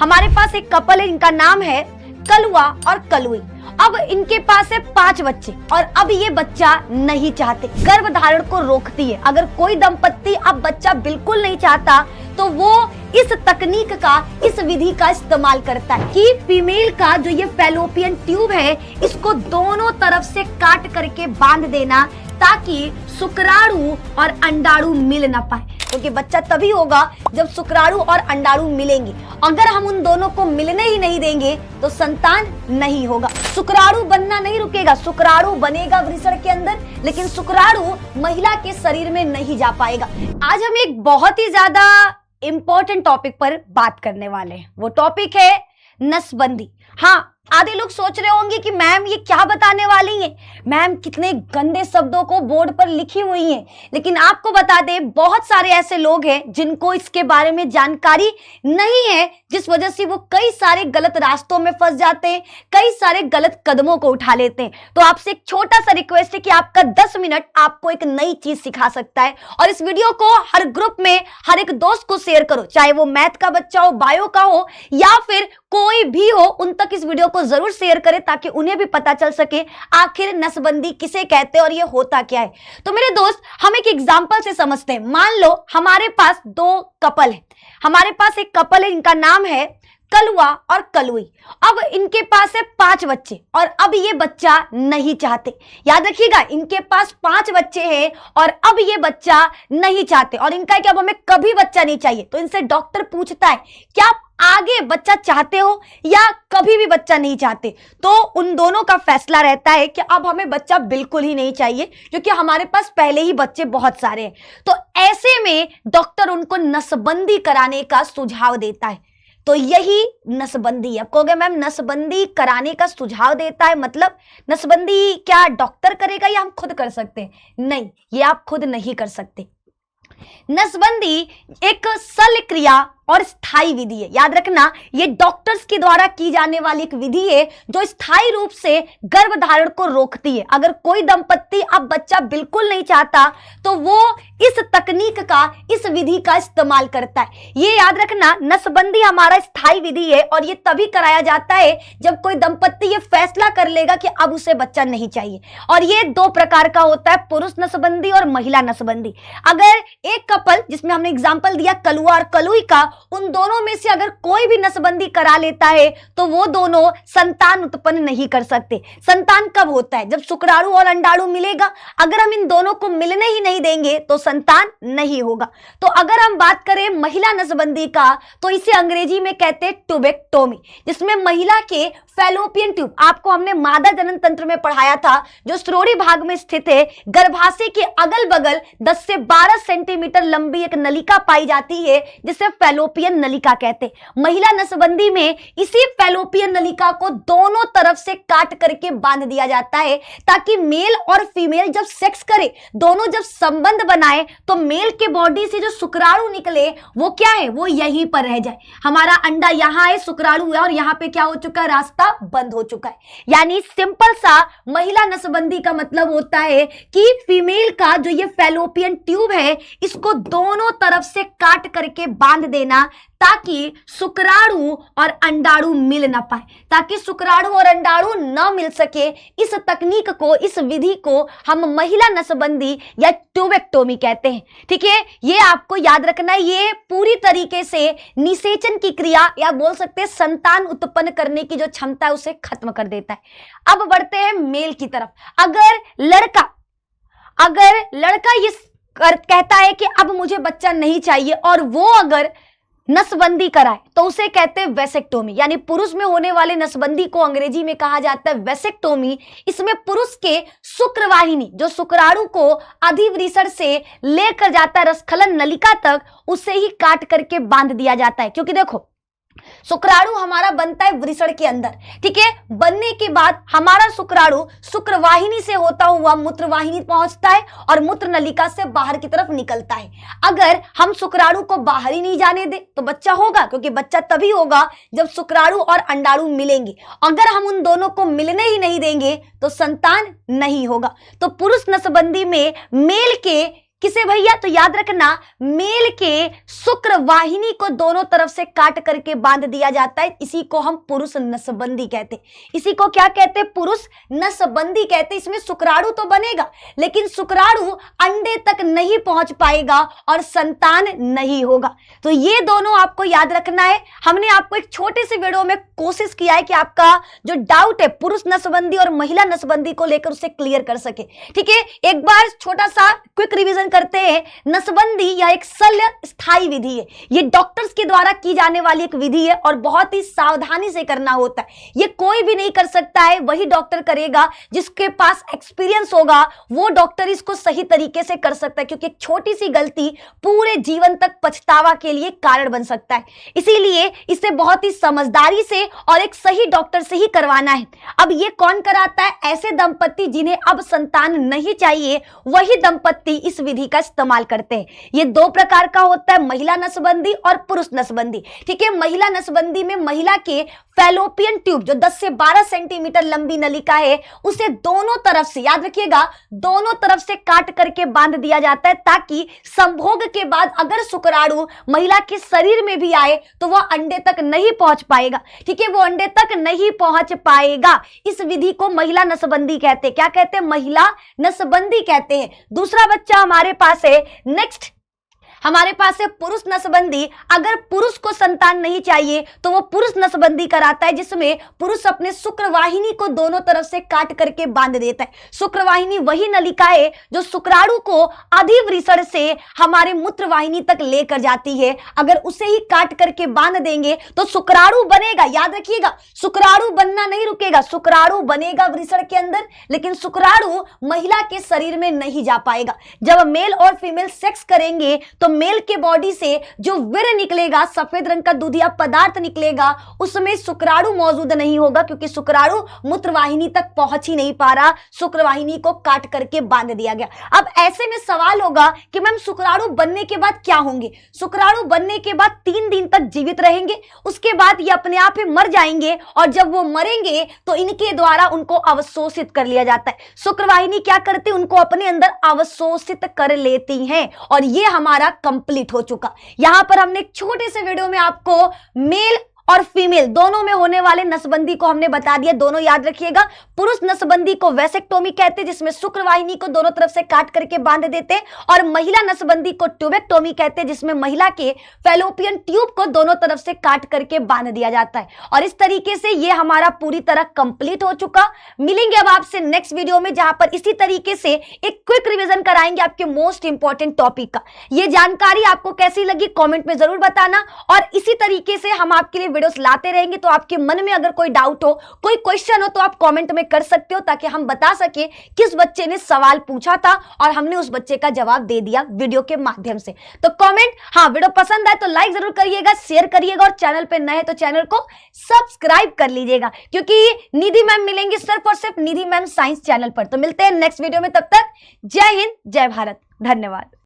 हमारे पास एक कपल है, इनका नाम है कलुआ और कलुई। अब इनके पास है 5 बच्चे और अब ये बच्चा नहीं चाहते, गर्भधारण को रोकती है। अगर कोई दंपत्ति अब बच्चा बिल्कुल नहीं चाहता तो वो इस तकनीक का, इस विधि का इस्तेमाल करता है कि फीमेल का जो ये फैलोपियन ट्यूब है इसको दोनों तरफ से काट करके बांध देना ताकि शुक्राणु और अंडाणु मिल ना पाए, क्योंकि बच्चा तभी होगा जब शुक्राणु और अंडाणु मिलेंगे। अगर हम उन दोनों को मिलने ही नहीं देंगे तो संतान नहीं होगा। शुक्राणु बनना नहीं रुकेगा, शुक्राणु बनेगा वृषण के अंदर, लेकिन शुक्राणु महिला के शरीर में नहीं जा पाएगा। आज हम एक बहुत ही ज्यादा इंपॉर्टेंट टॉपिक पर बात करने वाले हैं। वो टॉपिक है नसबंदी। हाँ, आधे लोग सोच रहे होंगे कि मैम ये क्या बताने वाली हैं, मैम कितने गंदे शब्दों को बोर्ड पर लिखी हुई हैं। लेकिन आपको बता दें, बहुत सारे ऐसे लोग हैं जिनको इसके बारे में जानकारी नहीं है, जिस वजह से वो कई सारे गलत रास्तों में फंस जाते हैं, कई सारे गलत कदमों को उठा लेते हैं। तो आपसे एक छोटा सा रिक्वेस्ट है कि आपका 10 मिनट आपको एक नई चीज सिखा सकता है, और इस वीडियो को हर ग्रुप में हर एक दोस्त को शेयर करो, चाहे वो मैथ का बच्चा हो, बायो का हो या फिर कोई भी हो, उन तक इस वीडियो को जरूर शेयर करें ताकि उन्हें भी पता चल सके आखिर नसबंदी किसे कहते हैं और ये होता क्या है। तो मेरे दोस्त, हम एक एग्जांपल से समझते हैं। मान लो हमारे पास 2 कपल है, हमारे पास एक कपल है, इनका नाम है कलुआ और कलुई। अब इनके पास है 5 बच्चे और अब ये बच्चा नहीं चाहते। याद रखिएगा, इनके पास 5 बच्चे हैं और अब ये बच्चा नहीं चाहते, और इनका है कि अब हमें कभी बच्चा नहीं चाहिए। तो इनसे डॉक्टर पूछता है क्या आप आगे बच्चा चाहते हो या कभी भी बच्चा नहीं चाहते? तो उन दोनों का फैसला रहता है कि अब हमें बच्चा बिल्कुल ही नहीं चाहिए, क्योंकि हमारे पास पहले ही बच्चे बहुत सारे हैं। तो ऐसे में डॉक्टर उनको नसबंदी कराने का सुझाव देता है। तो यही नसबंदी है। आप कहोगे मैम नसबंदी कराने का सुझाव देता है, मतलब नसबंदी क्या डॉक्टर करेगा या हम खुद कर सकते हैं? नहीं, ये आप खुद नहीं कर सकते। नसबंदी एक शल्य क्रिया और स्थायी विधि है। याद रखना, ये डॉक्टर्स के द्वारा की जाने वाली एक विधि है जो स्थायी रूप से गर्भधारण को रोकती है। अगर कोई दंपत्ति अब बच्चा बिल्कुल नहीं चाहता तो वो इस तकनीक का, इस विधि का इस्तेमाल करता है। ये याद रखना, नसबंदी हमारा स्थायी विधि है और ये तभी कराया जाता है जब कोई दंपत्ति ये फैसला कर लेगा कि अब उसे बच्चा नहीं चाहिए। और ये 2 प्रकार का होता है, पुरुष नसबंदी और महिला नसबंदी। अगर एक कपल, जिसमें हमने एग्जाम्पल दिया कलुआ और कलुई का, उन दोनों में से अगर कोई भी नसबंदी करा लेता है तो वो दोनों संतान उत्पन्न नहीं कर सकते। संतान कब होता है? जब शुक्राणु और अंडाणु मिलेगा। अगर हम इन दोनों को मिलने ही नहीं देंगे तो संतान नहीं होगा। तो अगर हम बात करें महिला नसबंदी का, तो इसे अंग्रेजी में कहते हैं ट्यूबेक्टोमी, जिसमें महिला के फैलोपियन ट्यूब, आपको हमने मादा जनन तंत्र में पढ़ाया था, जो श्रोणि भाग में स्थित है, गर्भाशय के अगल बगल 10 से 12 सेंटीमीटर लंबी एक नलिका पाई जाती है जिसे फैलोपियन नलिका कहते हैं। महिला नसबंदी में इसी फैलोपियन नलिका को दोनों तरफ से काट करके बांध दिया जाता है ताकि मेल और फीमेल जब सेक्स करे, दोनों जब संबंध बनाए, तो मेल के बॉडी से जो शुक्राणु निकले वो क्या है, वो यहीं पर रह जाए। हमारा अंडा यहाँ है, शुक्राणु है, और यहाँ पे क्या हो चुका है, रास्ता बंद हो चुका है। यानी सिंपल सा महिला नसबंदी का मतलब होता है कि फीमेल का जो ये फैलोपियन ट्यूब है इसको दोनों तरफ से काट करके बांध देना ताकि शुक्राणु और अंडाणु मिल ना पाए, ताकि शुक्राणु और अंडाणु न मिल सके। इस तकनीक को, इस विधि को हम महिला नसबंदी या ट्यूबेक्टोमी कहते हैं। ठीक है, ये आपको याद रखना है। ये पूरी तरीके से निषेचन की क्रिया या बोल सकते हैं संतान उत्पन्न करने की जो क्षमता है उसे खत्म कर देता है। अब बढ़ते हैं मेल की तरफ। अगर लड़का ये कहता है कि अब मुझे बच्चा नहीं चाहिए और वो अगर नसबंदी कराए तो उसे कहते हैं वेसेक्टोमी। यानी पुरुष में होने वाले नसबंदी को अंग्रेजी में कहा जाता है वेसेक्टोमी। इसमें पुरुष के शुक्रवाहिनी, जो शुक्राणु को अधिवृषण से लेकर जाता है रसखलन नलिका तक, उसे ही काट करके बांध दिया जाता है। क्योंकि देखो, शुक्राणु हमारा बनता है वृषण के अंदर, ठीक है। बनने के बाद हमारा शुक्राणु शुक्रवाहिनी से होता हुआ मूत्रवाहिनी पहुंचता है और मूत्र नलिका से बाहर की तरफ निकलता है। अगर हम शुक्राणु को बाहर ही नहीं जाने दे तो बच्चा होगा, क्योंकि बच्चा तभी होगा जब शुक्राणु और अंडाणु मिलेंगे। अगर हम उन दोनों को मिलने ही नहीं देंगे तो संतान नहीं होगा। तो पुरुष नसबंदी में मेल के किसे भैया? तो याद रखना, मेल के शुक्र वाहिनी को दोनों तरफ से काट करके बांध दिया जाता है। इसी को हम पुरुष नसबंदी कहते हैं। इसी को क्या कहते हैं? पुरुष नसबंदी कहते हैं। इसमें शुक्राणु तो बनेगा, लेकिन शुक्राणु अंडे तक नहीं पहुंच पाएगा और संतान नहीं होगा। तो ये दोनों आपको याद रखना है। हमने आपको एक छोटे से वीडियो में कोशिश किया है कि आपका जो डाउट है पुरुष नसबंदी और महिला नसबंदी को लेकर उसे क्लियर कर सके। ठीक है, एक बार छोटा सा क्विक रिवीजन करते हैं। नसबंदी यह एक शल्य स्थायी विधि है। ये डॉक्टर्स के द्वारा की जाने वाली एक विधि है और बहुत ही सावधानी से करना होता है। ये कोई भी नहीं कर सकता है, वही डॉक्टर करेगा जिसके पास एक्सपीरियंस होगा। वो डॉक्टर इसको सही तरीके से कर सकता है, क्योंकि एक छोटी सी गलती पूरे जीवन तक पछतावा के लिए कारण बन सकता है। इसीलिए इसे बहुत ही समझदारी से और एक सही डॉक्टर से ही करवाना है। अब ये कौन कराता है? ऐसे दंपति जिन्हें अब संतान नहीं चाहिए, वही दंपति इस विधि का इस्तेमाल करते हैं। ये दो प्रकार का होता है, महिला नसबंदी और पुरुष नसबंदी। ठीक है, महिला नसबंदी में महिला के फैलोपियन ट्यूब जो 10 से 12 सेंटीमीटर लंबी नलिका है, उसे दोनों तरफ से, याद रखिएगा, दोनों तरफ से काट करके बांध दिया जाता है, ताकि संभोग के बाद अगर शुक्राणु महिला के शरीर में भी आए तो वह अंडे तक नहीं पहुंच पाएगा। ठीक है, वो अंडे तक नहीं पहुंच पाएगा। इस विधि को महिला नसबंदी कहते हैं। क्या कहते हैं? महिला नसबंदी कहते हैं। दूसरा बच्चा हमारे पास है, नेक्स्ट हमारे पास है पुरुष नसबंदी। अगर पुरुष को संतान नहीं चाहिए तो वो पुरुष नसबंदी कराता है, जिसमें पुरुष अपने शुक्रवाहिनी को दोनों तरफ से काट करके बांध देता है। शुक्रवाहिनी वही नलिका है जो शुक्राणु को अधिवृषण से हमारे मूत्रवाहिनी तक लेकर जाती है। अगर उसे ही काट करके बांध देंगे तो शुक्राणु बनेगा। याद रखिएगा, शुक्राणु बनना नहीं रुकेगा, शुक्राणु बनेगा वृषण के अंदर, लेकिन शुक्राणु महिला के शरीर में नहीं जा पाएगा। जब मेल और फीमेल सेक्स करेंगे तो मेल के बॉडी से जो वीर्य निकलेगा, सफेद रंग का दूधिया पदार्थ निकलेगा, उसमें शुक्राणु मौजूद नहीं होगा, क्योंकि शुक्राणु मूत्रवाहिनी तक पहुंच ही नहीं पा रहा। शुक्रवाहिनी को काट करके बांध दिया गया। अब ऐसे में सवाल होगा कि मैम शुक्राणु बनने के बाद क्या होंगे? शुक्राणु बनने के बाद 3 दिन तक जीवित रहेंगे, उसके बाद ये अपने आप ही मर जाएंगे, और जब वो मरेंगे तो इनके द्वारा उनको अवशोषित कर लिया जाता है। शुक्रवाहिनी क्या करती है? उनको अपने अंदर अवशोषित कर लेती हैं, और ये हमारा कंप्लीट हो चुका। यहां पर हमने एक छोटे से वीडियो में आपको मेल और फीमेल दोनों में होने वाले नसबंदी को हमने बता दिया। दोनों याद रखिएगा। पुरुष नसबंदी को वैसेक्टोमी कहते हैं, जिसमें शुक्रवाहिनी को दोनों तरफ से काट करके बांध देते हैं, और महिला नसबंदी को ट्यूबेक्टोमी कहते हैं, जिसमें महिला के फैलोपियन ट्यूब को दोनों तरफ से काट करके बांध दिया जाता है। और इस तरीके से ये हमारा पूरी तरह कंप्लीट हो चुका। मिलेंगे अब आपसे नेक्स्ट वीडियो में, जहां पर इसी तरीके से एक क्विक रिवीजन कराएंगे आपके मोस्ट इंपॉर्टेंट टॉपिक का। ये जानकारी आपको कैसी लगी कमेंट में जरूर बताना, और इसी तरीके से हम आपके लिए वीडियोस लाते रहेंगे। तो आपके मन में अगर कोई डाउट हो, कोई क्वेश्चन हो, तो आप कमेंट में कर सकते हो, ताकि हम बता सके किस बच्चे ने सवाल पूछा था और हमने उस बच्चे का जवाब दे दिया वीडियो के माध्यम से। तो कमेंट, हाँ वीडियो पसंद आए तो लाइक जरूर करिएगा, शेयर करिएगा, और चैनल पे नए हैं तो चैनल को सब्सक्राइब कर लीजिएगा, क्योंकि निधि मैम मिलेंगी सिर्फ और सिर्फ निधि मैम साइंस चैनल पर। तो मिलते हैं नेक्स्ट वीडियो में, तब तक जय हिंद, जय भारत, धन्यवाद।